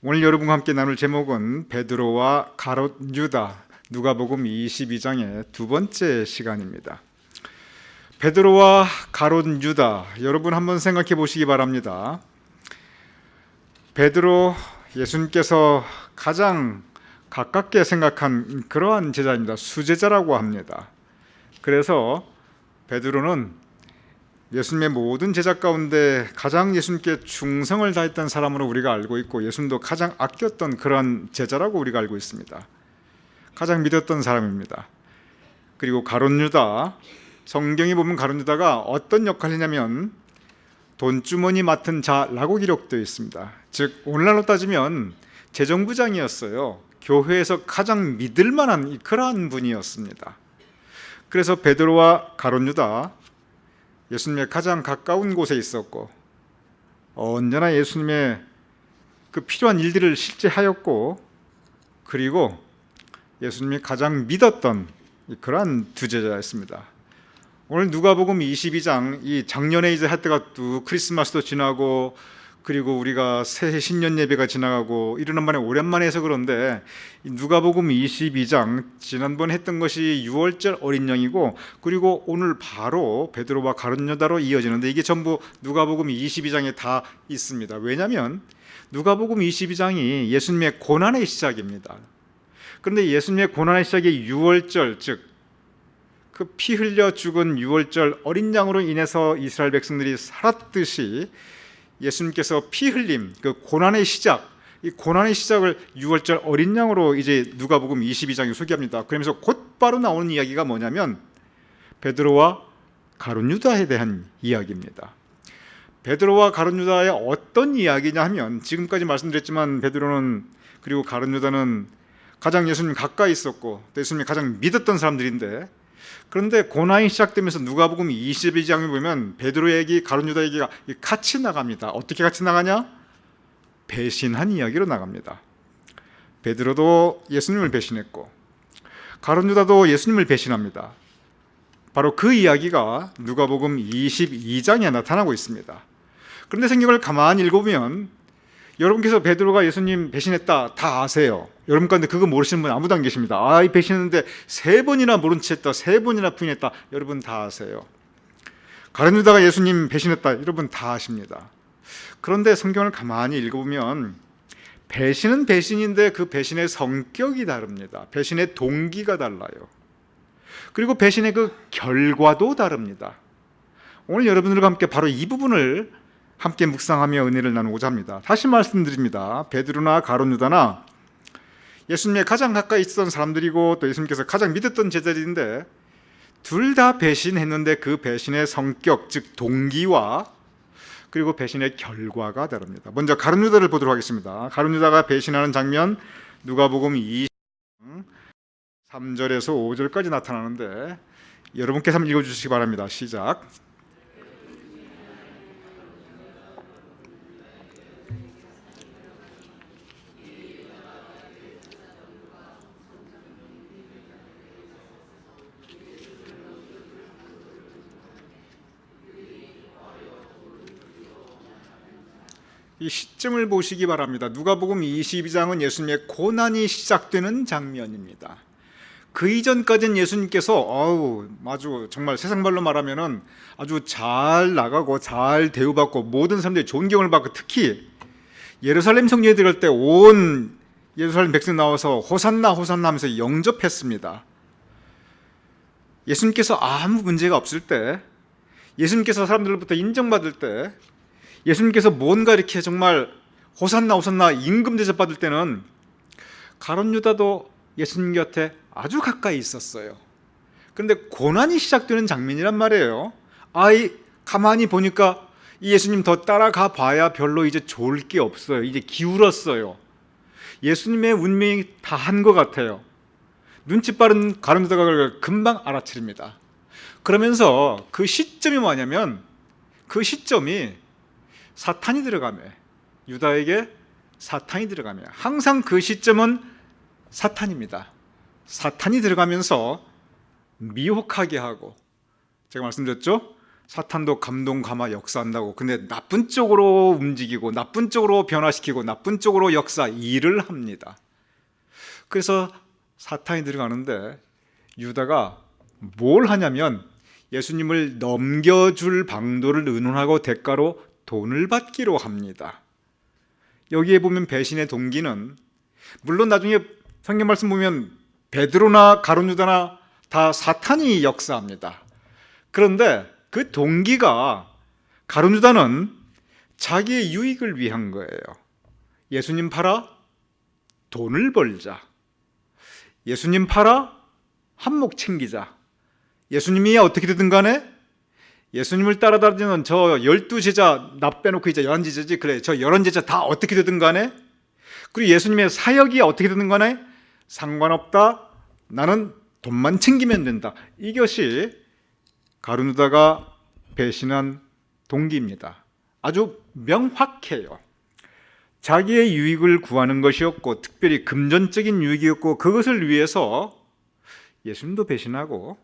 오늘 여러분과 함께 나눌 제목은 베드로와 가롯 유다, 누가복음 22장의 두 번째 시간입니다. 베드로와 가롯 유다, 여러분 한번 생각해 보시기 바랍니다. 베드로, 예수님께서 가장 가깝게 생각한 그러한 제자입니다. 수제자라고 합니다. 그래서 베드로는 예수님의 모든 제자 가운데 가장 예수님께 충성을 다했던 사람으로 우리가 알고 있고, 예수님도 가장 아꼈던 그런 제자라고 우리가 알고 있습니다. 가장 믿었던 사람입니다. 그리고 가롯 유다, 성경에 보면 가롯 유다가 어떤 역할이냐면 돈주머니 맡은 자라고 기록되어 있습니다. 즉 오늘날로 따지면 재정부장이었어요. 교회에서 가장 믿을 만한 그러한 분이었습니다. 그래서 베드로와 가롯 유다, 예수님의 가장 가까운 곳에 있었고 언제나 예수님의 그 필요한 일들을 실제 하였고, 그리고 예수님이 가장 믿었던 그러한 두 제자였습니다. 오늘 누가복음 22장, 이 작년에 이제 할 때가 또 크리스마스도 지나고, 그리고 우리가 새해 신년 예배가 지나가고 이러는 만에 오랜만에 해서 그런데, 누가복음 22장 지난번 했던 것이 유월절 어린 양이고, 그리고 오늘 바로 베드로와 가롯 유다로 이어지는데, 이게 전부 누가복음 22장에 다 있습니다. 왜냐하면 누가복음 22장이 예수님의 고난의 시작입니다. 그런데 예수님의 고난의 시작이 유월절, 즉 그 피 흘려 죽은 유월절 어린 양으로 인해서 이스라엘 백성들이 살았듯이, 예수님께서 피 흘림, 그 고난의 시작, 이 고난의 시작을 유월절 어린 양으로 이제 누가복음 22장이 소개합니다. 그러면서 곧바로 나오는 이야기가 뭐냐면 베드로와 가롯 유다에 대한 이야기입니다. 베드로와 가롯 유다의 어떤 이야기냐 하면, 지금까지 말씀드렸지만 베드로는 그리고 가롯 유다는 가장 예수님 가까이 있었고 예수님이 가장 믿었던 사람들인데, 그런데 고난이 시작되면서 누가복음 22장에 보면 베드로 얘기, 가롯 유다 얘기가 같이 나갑니다. 어떻게 같이 나가냐? 배신한 이야기로 나갑니다. 베드로도 예수님을 배신했고 가롯 유다도 예수님을 배신합니다. 바로 그 이야기가 누가복음 22장에 나타나고 있습니다. 그런데 성경을 가만히 읽어보면 여러분께서 베드로가 예수님 배신했다 다 아세요. 여러분 가운데 그거 모르시는 분 아무도 안 계십니다. 이 배신했는데 3번이나 모른 채 했다, 3번이나 부인했다, 여러분 다 아세요. 가롯 유다가 예수님 배신했다, 여러분 다 아십니다. 그런데 성경을 가만히 읽어보면 배신은 배신인데 그 배신의 성격이 다릅니다. 배신의 동기가 달라요. 그리고 배신의 그 결과도 다릅니다. 오늘 여러분들과 함께 바로 이 부분을 함께 묵상하며 은혜를 나누고자 합니다. 다시 말씀드립니다. 베드로나 가롯 유다나 예수님의 가장 가까이 있었던 사람들이고 또 예수님께서 가장 믿었던 제자들인데, 둘 다 배신했는데 그 배신의 성격, 즉 동기와 그리고 배신의 결과가 다릅니다. 먼저 가롯 유다를 보도록 하겠습니다. 가롯 유다가 배신하는 장면, 누가복음 2장 3절에서 5절까지 나타나는데, 여러분께서 한번 읽어주시기 바랍니다. 시작. 이 시점을 보시기 바랍니다. 누가복음 22장은 예수님의 고난이 시작되는 장면입니다. 그 이전까지는 예수님께서 아주 정말 세상 말로 말하면은 아주 잘 나가고 잘 대우받고 모든 사람들이 존경을 받고, 특히 예루살렘 성전에 들어갈 때 온 예루살렘 백성 나와서 호산나 호산나 하면서 영접했습니다. 예수님께서 아무 문제가 없을 때, 예수님께서 사람들로부터 인정받을 때, 예수님께서 뭔가 이렇게 정말 호산나 호산나 임금 대접 받을 때는 가롯 유다도 예수님 곁에 아주 가까이 있었어요. 그런데 고난이 시작되는 장면이란 말이에요. 가만히 보니까 이 예수님 더 따라가 봐야 별로 이제 좋을 게 없어요. 이제 기울었어요. 예수님의 운명이 다 한 것 같아요. 눈치 빠른 가롯 유다가 금방 알아차립니다. 그러면서 그 시점이 뭐냐면, 그 시점이 사탄이 들어가며, 유다에게 사탄이 들어가며, 항상 그 시점은 사탄입니다. 사탄이 들어가면서 미혹하게 하고, 제가 말씀드렸죠? 사탄도 감동 감화 역사한다고. 근데 나쁜 쪽으로 움직이고 나쁜 쪽으로 변화시키고 나쁜 쪽으로 역사 일을 합니다. 그래서 사탄이 들어가는데 유다가 뭘 하냐면 예수님을 넘겨줄 방도를 의논하고 대가로 돈을 받기로 합니다. 여기에 보면 배신의 동기는, 물론 나중에 성경 말씀 보면 베드로나 가룟 유다나 다 사탄이 역사합니다. 그런데 그 동기가, 가룟 유다는 자기의 유익을 위한 거예요. 예수님 팔아 돈을 벌자, 예수님 팔아 한몫 챙기자, 예수님이 어떻게든 간에 예수님을 따라다니는 저 12제자 나 빼놓고 이제 11제자지, 그래 저 11제자 다 어떻게든 간에, 그리고 예수님의 사역이 어떻게든 간에 상관없다, 나는 돈만 챙기면 된다. 이것이 가룟 유다가 배신한 동기입니다. 아주 명확해요. 자기의 유익을 구하는 것이었고, 특별히 금전적인 유익이었고, 그것을 위해서 예수님도 배신하고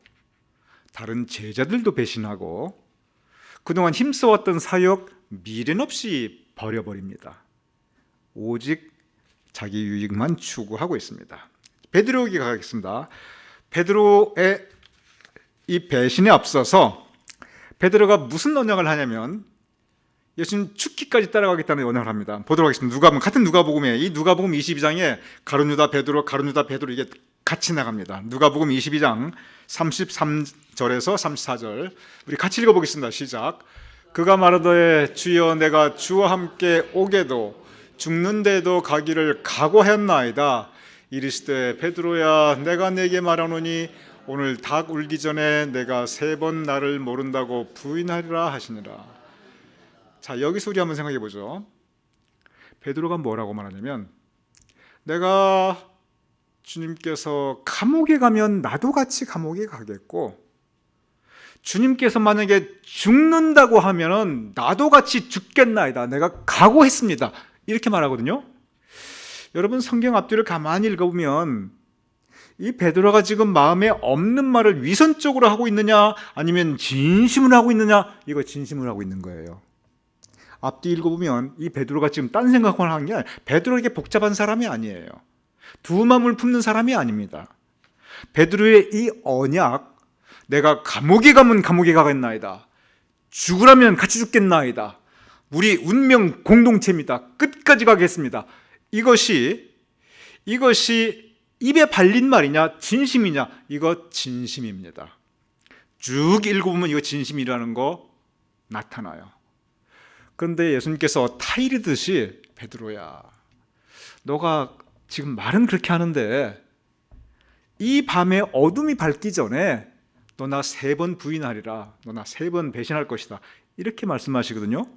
다른 제자들도 배신하고 그동안 힘써왔던 사역 미련 없이 버려버립니다. 오직 자기 유익만 추구하고 있습니다. 베드로에게 가겠습니다. 베드로의 이 배신에 앞서서 베드로가 무슨 언약을 하냐면 예수님 죽기까지 따라가겠다는 언약을 합니다. 보도록 하겠습니다. 누가복음, 같은 누가복음에, 이 누가복음 22장에 가룟 유다 베드로, 가룟 유다 베드로 이게 같이 나갑니다. 누가복음 22장 33절에서 34절 우리 같이 읽어보겠습니다. 시작. 그가 말하되 주여 내가 주와 함께 오게도 죽는데도 가기를 각오했나이다. 이르시되 베드로야 내가 네게 말하노니 오늘 닭 울기 전에 내가 3번 나를 모른다고 부인하리라 하시니라. 자, 여기서 우리 한번 생각해 보죠. 베드로가 뭐라고 말하냐면, 내가 주님께서 감옥에 가면 나도 같이 감옥에 가겠고, 주님께서 만약에 죽는다고 하면은 나도 같이 죽겠나이다. 내가 각오했습니다. 이렇게 말하거든요. 여러분, 성경 앞뒤를 가만히 읽어보면 이 베드로가 지금 마음에 없는 말을 위선적으로 하고 있느냐, 아니면 진심으로 하고 있느냐? 이거 진심으로 하고 있는 거예요. 앞뒤 읽어보면 이 베드로가 지금 딴 생각을 하는 게 아니라, 베드로에게 복잡한 사람이 아니에요. 두 마음을 품는 사람이 아닙니다. 베드로의 이 언약, 내가 감옥에 가면 감옥에 가겠나이다, 죽으라면 같이 죽겠나이다, 우리 운명 공동체입니다, 끝까지 가겠습니다, 이것이 입에 발린 말이냐 진심이냐? 이거 진심입니다. 쭉 읽어보면 이거 진심이라는 거 나타나요. 그런데 예수님께서 타이르듯이, 베드로야 너가 지금 말은 그렇게 하는데 이 밤에 어둠이 밝기 전에 너 나 3번 부인하리라, 너 나 3번 배신할 것이다, 이렇게 말씀하시거든요.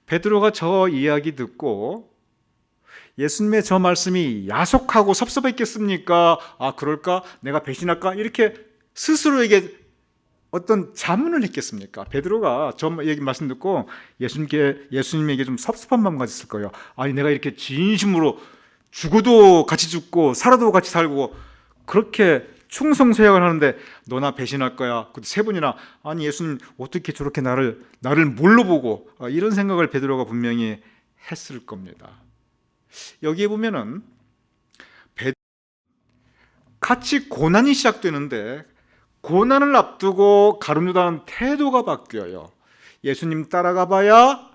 베드로가 저 이야기 듣고 예수님의 저 말씀이 야속하고 섭섭했겠습니까? 아, 그럴까? 내가 배신할까? 이렇게 스스로에게 어떤 자문을 했겠습니까? 베드로가 저 얘기 말씀 듣고 예수님에게 좀 섭섭한 마음 가졌을 거예요. 아니, 내가 이렇게 진심으로 죽어도 같이 죽고 살아도 같이 살고 그렇게 충성서약을 하는데 너나 배신할 거야. 그것도 3번이나. 아니, 예수님 어떻게 저렇게 나를 뭘로 보고, 이런 생각을 베드로가 분명히 했을 겁니다. 여기에 보면은 같이 고난이 시작되는데, 고난을 앞두고 가룟 유다는 태도가 바뀌어요. 예수님 따라가 봐야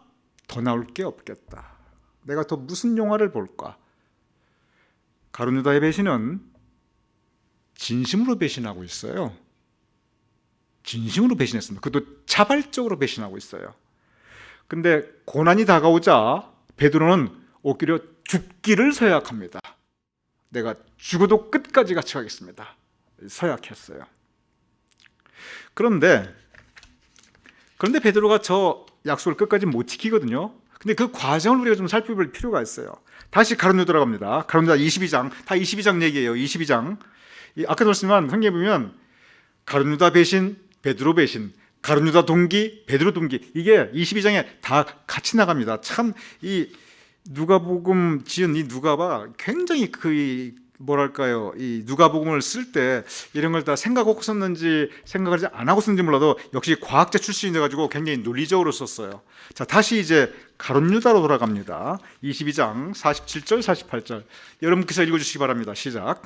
더 나올 게 없겠다. 내가 더 무슨 영화를 볼까? 가룟 유다의 배신은 진심으로 배신하고 있어요. 진심으로 배신했습니다. 그것도 자발적으로 배신하고 있어요. 근데 고난이 다가오자 베드로는 오히려 죽기를 서약합니다. 내가 죽어도 끝까지 같이 가겠습니다. 서약했어요. 그런데 베드로가 저 약속을 끝까지 못 지키거든요. 근데 그 과정을 우리가 좀 살펴볼 필요가 있어요. 다시 가룟 유다로 갑니다. 가룟 유다 22장, 다 22장 얘기예요. 22장. 아까도 말씀한 성경에 보면 가룟 유다 배신, 베드로 배신, 가룟 유다 동기, 베드로 동기, 이게 22장에 다 같이 나갑니다. 참 이 누가복음 지은 이 누가가 굉장히 그 뭐랄까요, 이 누가복음을 쓸 때 이런 걸 다 생각하고 썼는지 생각을 안 하고 썼는지 몰라도 역시 과학자 출신이 돼가지고 굉장히 논리적으로 썼어요. 자, 다시 이제 가룟 유다로 돌아갑니다. 22장 47절 48절 여러분께서 읽어주시기 바랍니다. 시작.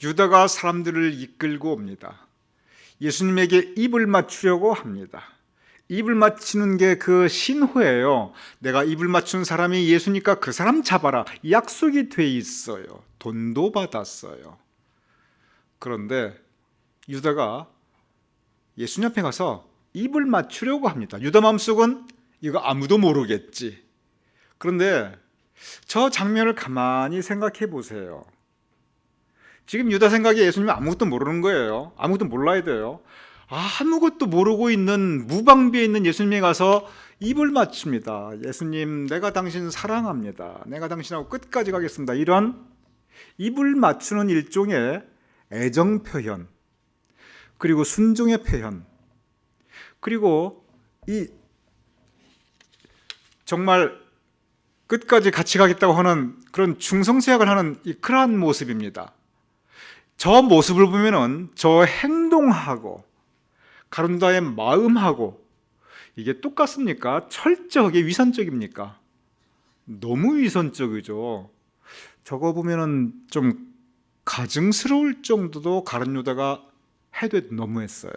유다가 사람들을 이끌고 옵니다. 예수님에게 입을 맞추려고 합니다. 입을 맞추는 게 그 신호예요. 내가 입을 맞춘 사람이 예수니까 그 사람 잡아라. 약속이 돼 있어요. 돈도 받았어요. 그런데 유다가 예수님 앞에 가서 입을 맞추려고 합니다. 유다 마음속은 이거 아무도 모르겠지. 그런데 저 장면을 가만히 생각해 보세요. 지금 유다 생각에 예수님은 아무것도 모르는 거예요. 아무것도 몰라야 돼요. 아무것도 모르고 있는 무방비에 있는 예수님에 가서 입을 맞춥니다. 예수님, 내가 당신 사랑합니다. 내가 당신하고 끝까지 가겠습니다. 이런 입을 맞추는 일종의 애정 표현, 그리고 순종의 표현, 그리고 이 정말 끝까지 같이 가겠다고 하는 그런 충성서약을 하는 그러한 모습입니다. 저 모습을 보면은 저 행동하고 가룟유다의 마음하고 이게 똑같습니까? 철저하게 위선적입니까? 너무 위선적이죠. 저거 보면은 좀 가증스러울 정도도 가룟유다가 해도 너무했어요.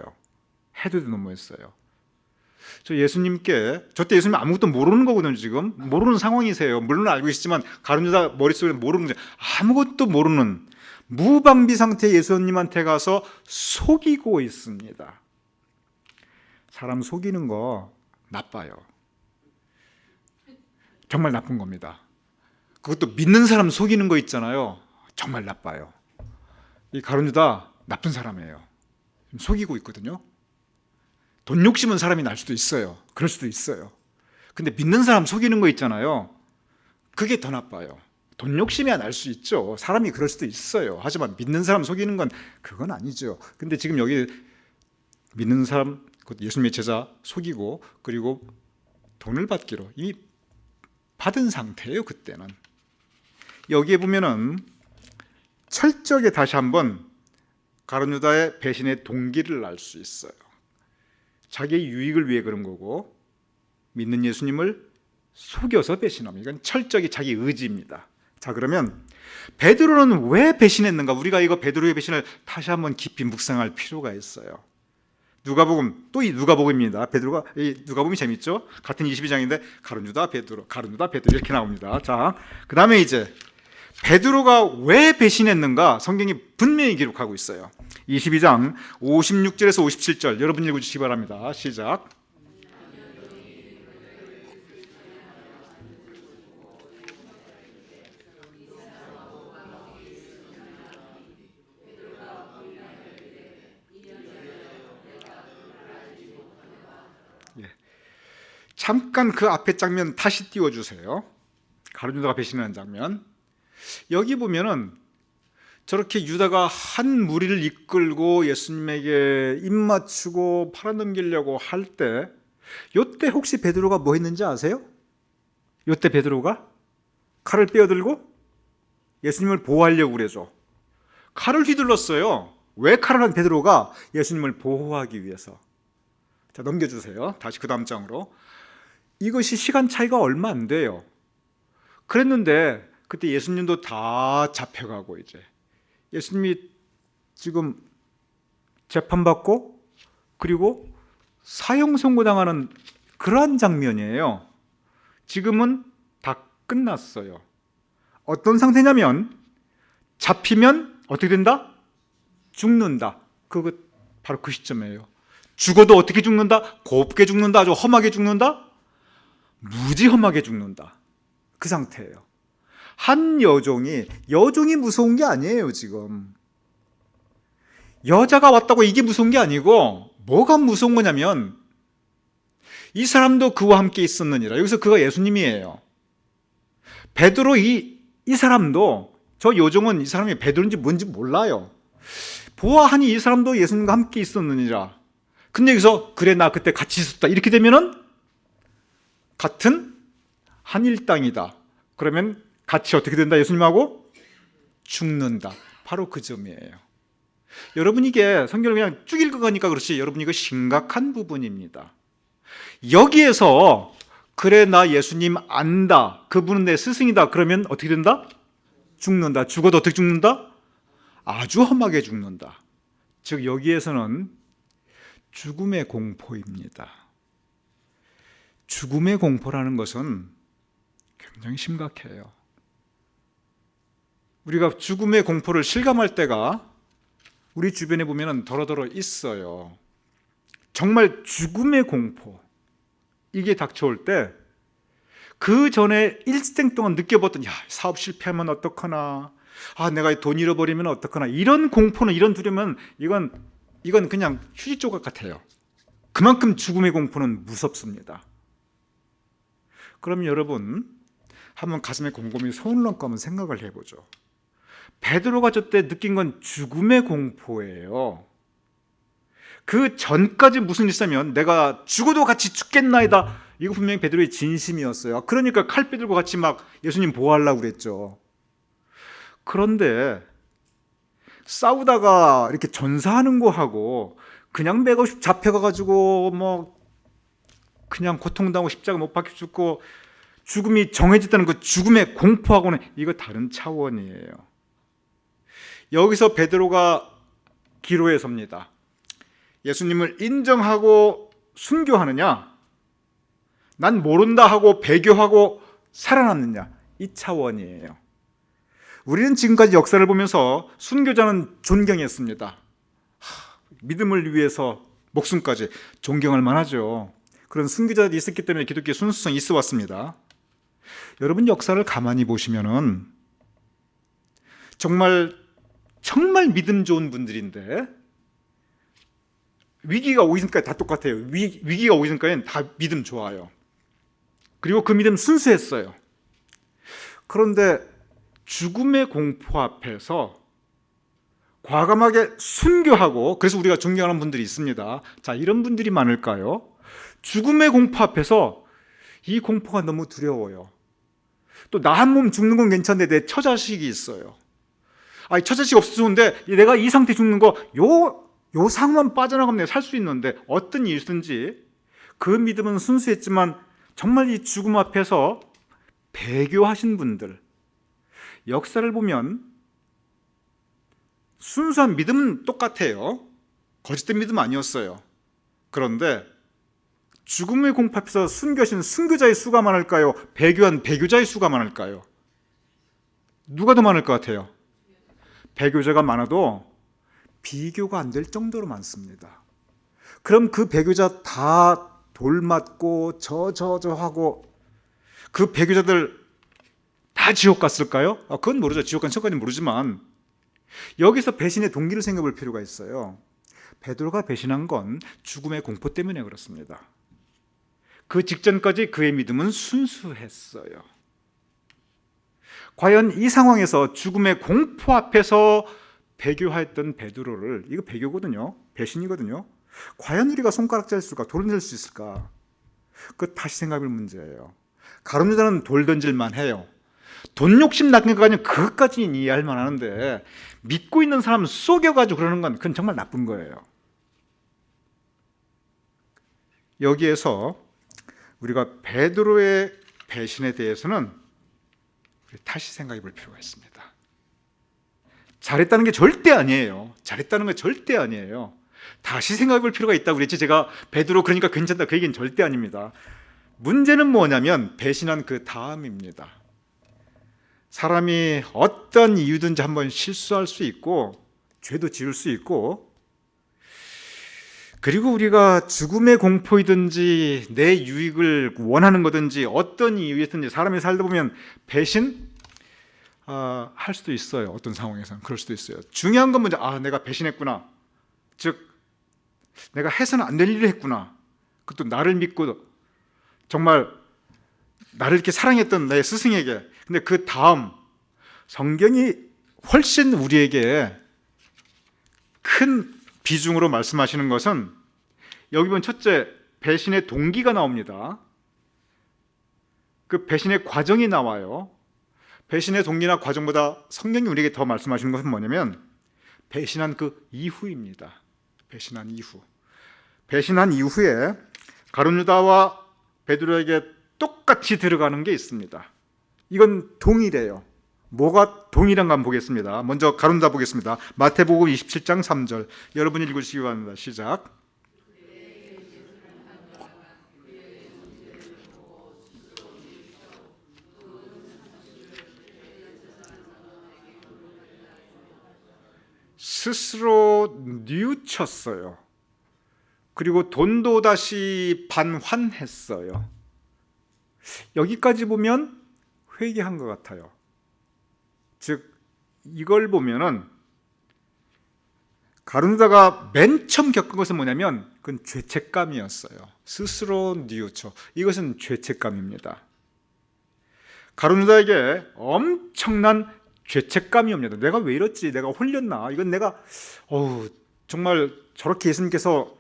해도 너무했어요. 저 예수님께, 저때 예수님 아무것도 모르는 거거든요. 지금 모르는 상황이세요. 물론 알고 계시지만 가룟유다 머릿속에 모르는 거죠. 아무것도 모르는 무방비 상태의 예수님한테 가서 속이고 있습니다. 사람 속이는 거 나빠요. 정말 나쁜 겁니다. 그것도 믿는 사람 속이는 거 있잖아요. 정말 나빠요. 이 가룟유다 나쁜 사람이에요. 속이고 있거든요. 돈 욕심은 사람이 날 수도 있어요. 그럴 수도 있어요. 근데 믿는 사람 속이는 거 있잖아요. 그게 더 나빠요. 돈 욕심이야 날 수 있죠. 사람이 그럴 수도 있어요. 하지만 믿는 사람 속이는 건 그건 아니죠. 근데 지금 여기 믿는 사람, 예수님의 제자 속이고 그리고 돈을 받기로 이미 받은 상태예요. 그때는. 여기에 보면은 철저하게 다시 한번 가룟유다의 배신의 동기를 알 수 있어요. 자기의 유익을 위해 그런 거고 믿는 예수님을 속여서 배신합니다. 이건 철저하게 자기 의지입니다. 자, 그러면 베드로는 왜 배신했는가? 우리가 이거 베드로의 배신을 다시 한번 깊이 묵상할 필요가 있어요. 누가복음, 또 이 누가복음입니다. 베드로가, 이 누가복음이 재밌죠? 같은 22장인데 가룟유다 베드로, 가룟유다 베드로 이렇게 나옵니다. 자, 그 다음에 이제 베드로가 왜 배신했는가? 성경이 분명히 기록하고 있어요. 22장 56절에서 57절 여러분 읽어주시기 바랍니다. 시작. 잠깐 그 앞에 장면 다시 띄워주세요. 가룟유다가 배신하는 장면. 여기 보면은 저렇게 유다가 한 무리를 이끌고 예수님에게 입 맞추고 팔아넘기려고 할 때, 요때 혹시 베드로가 뭐 했는지 아세요? 요때 베드로가 칼을 빼어들고 예수님을 보호하려고 그러죠. 칼을 휘둘렀어요. 왜 칼을 한 베드로가? 예수님을 보호하기 위해서. 자, 넘겨주세요. 다시 그 다음 장으로. 이것이 시간 차이가 얼마 안 돼요. 그랬는데 그때 예수님도 다 잡혀가고 이제 예수님이 지금 재판받고 그리고 사형 선고당하는 그러한 장면이에요. 지금은 다 끝났어요. 어떤 상태냐면 잡히면 어떻게 된다? 죽는다. 그거 바로 그 시점이에요. 죽어도 어떻게 죽는다? 곱게 죽는다. 아주 험하게 죽는다. 무지 험하게 죽는다. 그 상태예요. 한 여종이 무서운 게 아니에요. 지금 여자가 왔다고 이게 무서운 게 아니고 뭐가 무서운 거냐면 이 사람도 그와 함께 있었느니라. 여기서 그가 예수님이에요. 베드로 이 이 사람도, 저 요정은 이 사람이 베드로인지 뭔지 몰라요. 보아하니 이 사람도 예수님과 함께 있었느니라. 근데 여기서 그래 나 그때 같이 있었다 이렇게 되면은 같은 한 일당이다. 그러면 같이 어떻게 된다? 예수님하고 죽는다. 바로 그 점이에요. 여러분, 이게 성경을 그냥 쭉 읽어가니까 그렇지, 여러분 이거 심각한 부분입니다. 여기에서 그래 나 예수님 안다, 그분은 내 스승이다, 그러면 어떻게 된다? 죽는다. 죽어도 어떻게 죽는다? 아주 험하게 죽는다. 즉 여기에서는 죽음의 공포입니다. 죽음의 공포라는 것은 굉장히 심각해요. 우리가 죽음의 공포를 실감할 때가 우리 주변에 보면 더러더러 있어요. 정말 죽음의 공포, 이게 닥쳐올 때 그 전에 일생 동안 느껴봤던, 야, 사업 실패하면 어떡하나, 아, 내가 돈 잃어버리면 어떡하나, 이런 공포는, 이런 두려움은 이건 그냥 휴지 조각 같아요. 그만큼 죽음의 공포는 무섭습니다. 그럼 여러분, 한번 가슴에 곰곰이 손을 얹고 한번 생각을 해보죠. 베드로가 저때 느낀 건 죽음의 공포예요. 그 전까지 무슨 일 있으면 내가 죽어도 같이 죽겠나이다, 이거 분명히 베드로의 진심이었어요. 그러니까 칼 빼들고 같이 막 예수님 보호하려고 그랬죠. 그런데 싸우다가 이렇게 전사하는 거하고 그냥 매고 잡혀가가지고 뭐 그냥 고통당하고 십자가 못 박혀 죽고 죽음이 정해졌다는 그 죽음의 공포하고는 이거 다른 차원이에요. 여기서 베드로가 기로에 섭니다. 예수님을 인정하고 순교하느냐, 난 모른다 하고 배교하고 살아남느냐, 이 차원이에요. 우리는 지금까지 역사를 보면서 순교자는 존경했습니다. 믿음을 위해서 목숨까지 존경할 만하죠. 그런 순교자들이 있었기 때문에 기독교의 순수성이 있어 왔습니다. 여러분, 역사를 가만히 보시면은 정말 믿음 좋은 분들인데 위기가 오기 전까지 다 똑같아요. 위기가 오기 전까지는 다 믿음 좋아요. 그리고 그 믿음 순수했어요. 그런데 죽음의 공포 앞에서 과감하게 순교하고, 그래서 우리가 존경하는 분들이 있습니다. 자, 이런 분들이 많을까요? 죽음의 공포 앞에서 이 공포가 너무 두려워요. 또 나 한 몸 죽는 건 괜찮은데 내 처자식이 있어요. 아니, 처자식 없어서 좋은데 내가 이 상태 죽는 거, 요 상황만 빠져나가면 내가 살 수 있는데, 어떤 일이든지 그 믿음은 순수했지만 정말 이 죽음 앞에서 배교하신 분들, 역사를 보면 순수한 믿음은 똑같아요. 거짓된 믿음 아니었어요. 그런데 죽음의 공포 앞에서 순교하신 순교자의 수가 많을까요? 배교한 배교자의 수가 많을까요? 누가 더 많을 것 같아요? 배교자가 많아도 비교가 안 될 정도로 많습니다. 그럼 그 배교자 다 돌 맞고 저 하고 그 배교자들 다 지옥 갔을까요? 그건 모르죠. 지옥 간 천까지는 모르지만 여기서 배신의 동기를 생각해 볼 필요가 있어요. 베드로가 배신한 건 죽음의 공포 때문에 그렇습니다. 그 직전까지 그의 믿음은 순수했어요. 과연 이 상황에서 죽음의 공포 앞에서 배교하였던 베드로를, 이거 배교거든요, 배신이거든요, 과연 우리가 손가락 잘 수 있을까, 돌 던질 수 있을까? 그거 다시 생각해볼 문제예요. 가룟 여자는 돌 던질만 해요. 돈 욕심 나는 거 아니면 그것까지는 이해할 만하는데 믿고 있는 사람 속여가지고 그러는 건 그건 정말 나쁜 거예요. 여기에서 우리가 베드로의 배신에 대해서는 다시 생각해 볼 필요가 있습니다. 잘했다는 게 절대 아니에요. 잘했다는 건 절대 아니에요. 다시 생각해 볼 필요가 있다고 그랬지, 제가 베드로 그러니까 괜찮다 그 얘기는 절대 아닙니다. 문제는 뭐냐면 배신한 그 다음입니다. 사람이 어떤 이유든지 한번 실수할 수 있고 죄도 지을 수 있고, 그리고 우리가 죽음의 공포이든지 내 유익을 원하는 거든지 어떤 이유에든지 사람이 살다 보면 배신 할 수도 있어요. 어떤 상황에서는 그럴 수도 있어요. 중요한 건 먼저 내가 배신했구나, 즉 내가 해서는 안 될 일을 했구나, 그것도 나를 믿고 정말 나를 이렇게 사랑했던 내 스승에게. 근데 그 다음 성경이 훨씬 우리에게 큰 비중으로 말씀하시는 것은 여기 보면 첫째, 배신의 동기가 나옵니다. 그 배신의 과정이 나와요. 배신의 동기나 과정보다 성경이 우리에게 더 말씀하시는 것은 뭐냐면 배신한 그 이후입니다. 배신한 이후. 배신한 이후에 가룟 유다와 베드로에게 똑같이 들어가는 게 있습니다. 이건 동일해요. 뭐가 동일한가 한번 보겠습니다. 먼저 가룟 유다 보겠습니다. 마태복음 27장 3절. 여러분이 읽으시기 바랍니다. 시작. 스스로 뉘우쳤어요. 그리고 돈도 다시 반환했어요. 여기까지 보면 회개한 것 같아요. 즉 이걸 보면은 가룟 유다가 맨 처음 겪은 것은 뭐냐면 그건 죄책감이었어요. 스스로 뉘우쳐. 이것은 죄책감입니다. 가룟 유다에게 엄청난 죄책감이 옵니다. 내가 왜 이렇지? 내가 홀렸나? 이건 내가 정말 저렇게 예수님께서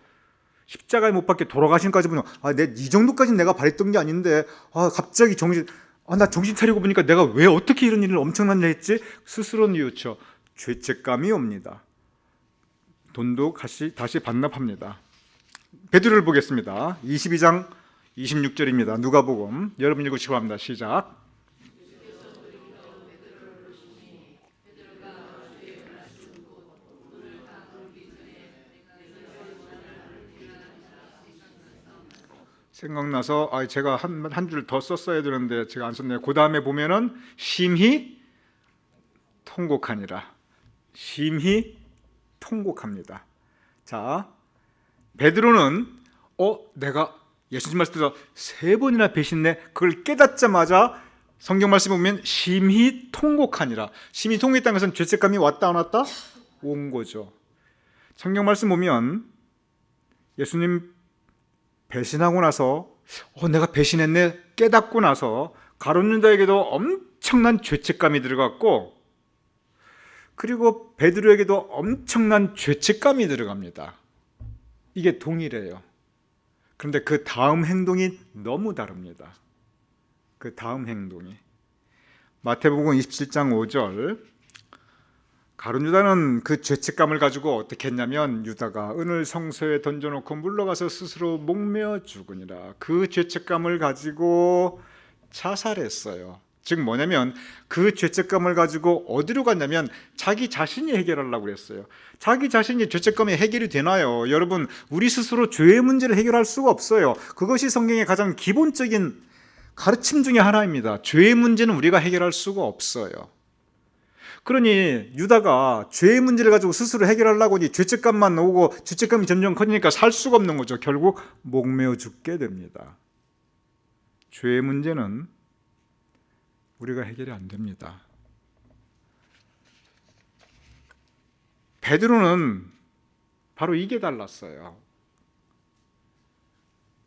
십자가에 못 박혀 돌아가신 까지 보면 이 정도까지는 내가 바랬던 게 아닌데 갑자기 나 정신 차리고 보니까 내가 왜 어떻게 이런 일을 엄청난 일 했지? 스스로 뉘우쳐 죄책감이 옵니다. 돈도 다시 반납합니다. 베드로를 보겠습니다. 22장 26절입니다. 누가복음. 여러분 읽으시기 바랍니다. 시작. 생각나서 제가 한 줄 더 썼어야 되는데 제가 안 썼네요. 그 다음에 보면은 심히 통곡하니라. 심히 통곡합니다. 자, 베드로는 내가 예수님 말씀에서 3번이나 배신네. 그걸 깨닫자마자 성경 말씀 보면 심히 통곡하니라. 심히 통곡했다는 것은 죄책감이 왔다 안 왔다? 온 거죠. 성경 말씀 보면 예수님 배신하고 나서 내가 배신했네 깨닫고 나서 가룟 유다에게도 엄청난 죄책감이 들어갔고 그리고 베드로에게도 엄청난 죄책감이 들어갑니다. 이게 동일해요. 그런데 그 다음 행동이 너무 다릅니다. 그 다음 행동이 마태복음 27장 5절. 가룟 유다는 그 죄책감을 가지고 어떻게 했냐면 유다가 은을 성소에 던져놓고 물러가서 스스로 목매어 죽으니라. 그 죄책감을 가지고 자살했어요. 즉 뭐냐면 그 죄책감을 가지고 어디로 갔냐면 자기 자신이 해결하려고 그랬어요. 자기 자신이 죄책감이 해결이 되나요? 여러분, 우리 스스로 죄의 문제를 해결할 수가 없어요. 그것이 성경의 가장 기본적인 가르침 중에 하나입니다. 죄의 문제는 우리가 해결할 수가 없어요. 그러니 유다가 죄의 문제를 가지고 스스로 해결하려고 하니 죄책감만 오고 죄책감이 점점 커지니까 살 수가 없는 거죠. 결국 목매어 죽게 됩니다. 죄의 문제는 우리가 해결이 안 됩니다. 베드로는 바로 이게 달랐어요.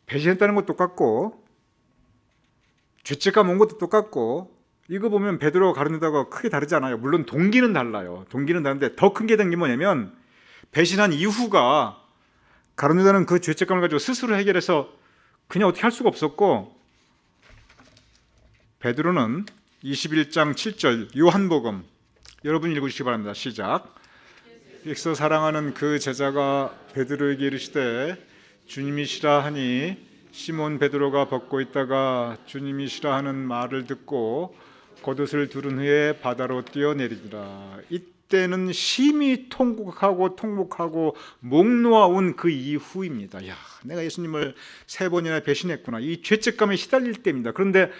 배신했다는 것도 똑같고 죄책감 온 것도 똑같고 이거 보면 베드로와 가룟 유다가 크게 다르지 않아요. 물론 동기는 달라요. 동기는 다른데 더 큰 게 된 게 뭐냐면 배신한 이후가 가룟 유다는 그 죄책감을 가지고 스스로 해결해서 그냥 어떻게 할 수가 없었고 베드로는 21장 7절 요한복음 여러분 읽으시기 바랍니다. 시작. 엑서 사랑하는 그 제자가 베드로에게 이르시되 주님이시라 하니 시몬 베드로가 벗고 있다가 주님이시라 하는 말을 듣고 겉옷을 두른 후에 바다로 뛰어내리더라. 이때는 심히 통곡하고 목 놓아온 그 이후입니다. 내가 예수님을 3번이나 배신했구나. 이 죄책감에 시달릴 때입니다. 그런데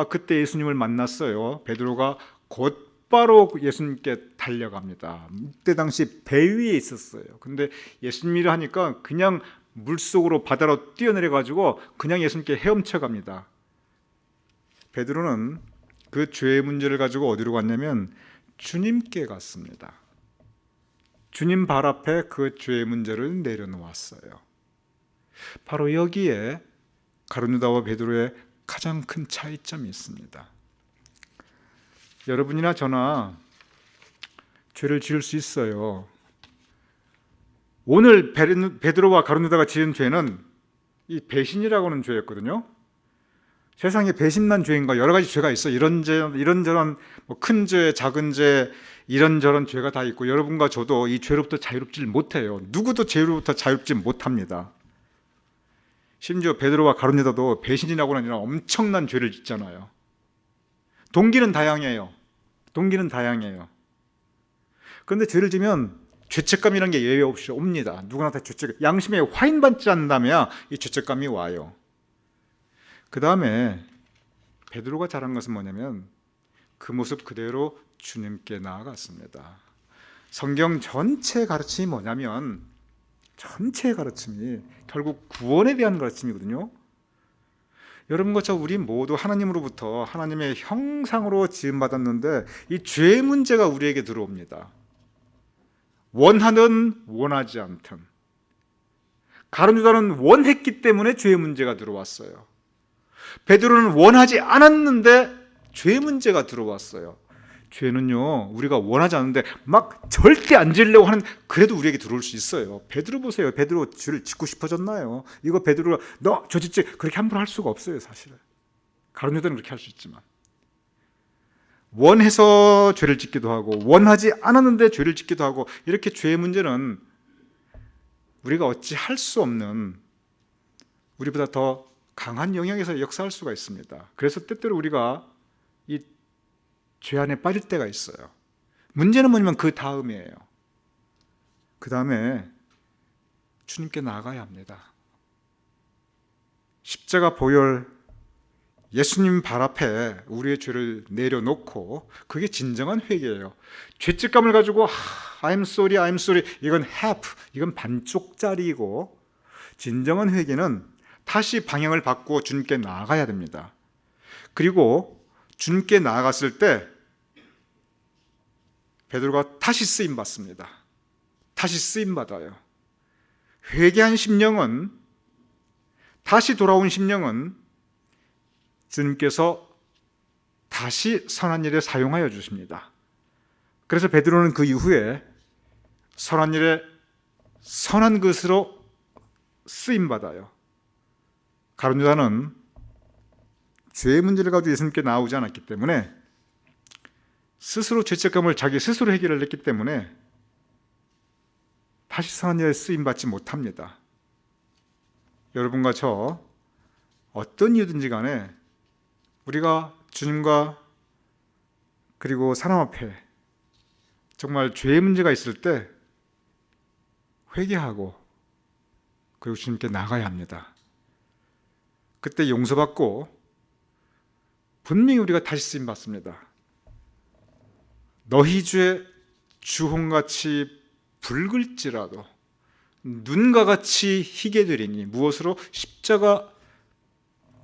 그때 예수님을 만났어요. 베드로가 곧바로 예수님께 달려갑니다. 이때 당시 배 위에 있었어요. 근데 예수님이라 하니까 그냥 물속으로 바다로 뛰어내려가지고 그냥 예수님께 헤엄쳐 갑니다. 베드로는 그 죄의 문제를 가지고 어디로 갔냐면 주님께 갔습니다. 주님 발 앞에 그 죄의 문제를 내려놓았어요. 바로 여기에 가룟 유다와 베드로의 가장 큰 차이점이 있습니다. 여러분이나 저나 죄를 지을 수 있어요. 오늘 베드로와 가룟유다가 지은 죄는 이 배신이라고 하는 죄였거든요. 세상에 배신만 죄인가 여러 가지 죄가 있어. 이런저런 뭐 큰 죄, 작은 죄, 이런저런 죄가 다 있고 여러분과 저도 이 죄로부터 자유롭지 못해요. 누구도 죄로부터 자유롭지 못합니다. 심지어 베드로와 가룟유다도 배신이라고 하는 엄청난 죄를 짓잖아요. 동기는 다양해요. 그런데 죄를 지면 죄책감이라는 게 예외 없이 옵니다. 누구나 다 죄책감, 양심에 화인받지 않는다면 이 죄책감이 와요. 그 다음에 베드로가 잘한 것은 뭐냐면 그 모습 그대로 주님께 나아갔습니다. 성경 전체의 가르침이 뭐냐면 전체의 가르침이 결국 구원에 대한 가르침이거든요. 여러분과 저 우리 모두 하나님으로부터 하나님의 형상으로 지음받았는데 이 죄의 문제가 우리에게 들어옵니다. 원하든 원하지 않든. 가룟유다는 원했기 때문에 죄의 문제가 들어왔어요. 베드로는 원하지 않았는데 죄의 문제가 들어왔어요. 죄는요, 우리가 원하지 않는데 막 절대 안 지으려고 하는, 그래도 우리에게 들어올 수 있어요. 베드로 보세요. 베드로 죄를 짓고 싶어졌나요? 이거 베드로가 너 저 짓지, 그렇게 함부로 할 수가 없어요. 사실은 가룟유다는 그렇게 할 수 있지만, 원해서 죄를 짓기도 하고 원하지 않았는데 죄를 짓기도 하고, 이렇게 죄의 문제는 우리가 어찌 할 수 없는, 우리보다 더 강한 영역에서 역사할 수가 있습니다. 그래서 때때로 우리가 이 죄 안에 빠질 때가 있어요. 문제는 뭐냐면 그 다음이에요. 그 다음에 주님께 나아가야 합니다. 십자가 보혈, 예수님 발 앞에 우리의 죄를 내려놓고, 그게 진정한 회개예요. 죄책감을 가지고 I'm sorry 이건 half, 이건 반쪽짜리이고, 진정한 회개는 다시 방향을 바꾸어 주님께 나아가야 됩니다. 그리고 주님께 나아갔을 때 베드로가 다시 쓰임 받습니다. 다시 쓰임 받아요. 회개한 심령은, 다시 돌아온 심령은 주님께서 다시 선한 일에 사용하여 주십니다. 그래서 베드로는 그 이후에 선한 일에 선한 것으로 쓰임 받아요. 가룟유다는 죄의 문제를 가지고 예수님께 나오지 않았기 때문에, 스스로 죄책감을 자기 스스로 해결을 했기 때문에 다시 선한 일에 쓰임 받지 못합니다. 여러분과 저 어떤 이유든지 간에 우리가 주님과 그리고 사람 앞에 정말 죄의 문제가 있을 때 회개하고 그리고 주님께 나가야 합니다. 그때 용서받고 분명히 우리가 다시 쓰임 받습니다. 너희 죄 주홍같이 붉을지라도 눈과 같이 희게 되리니, 무엇으로? 십자가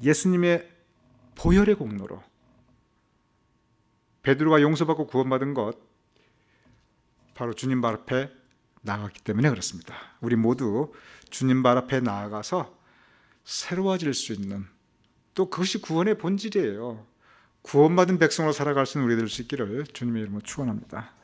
예수님의 보혈의 공로로. 베드로가 용서받고 구원받은 것, 바로 주님 발 앞에 나아갔기 때문에 그렇습니다. 우리 모두 주님 발 앞에 나아가서 새로워질 수 있는, 또 그것이 구원의 본질이에요. 구원받은 백성으로 살아갈 수 있는 우리 될 수 있기를 주님의 이름으로 축원합니다.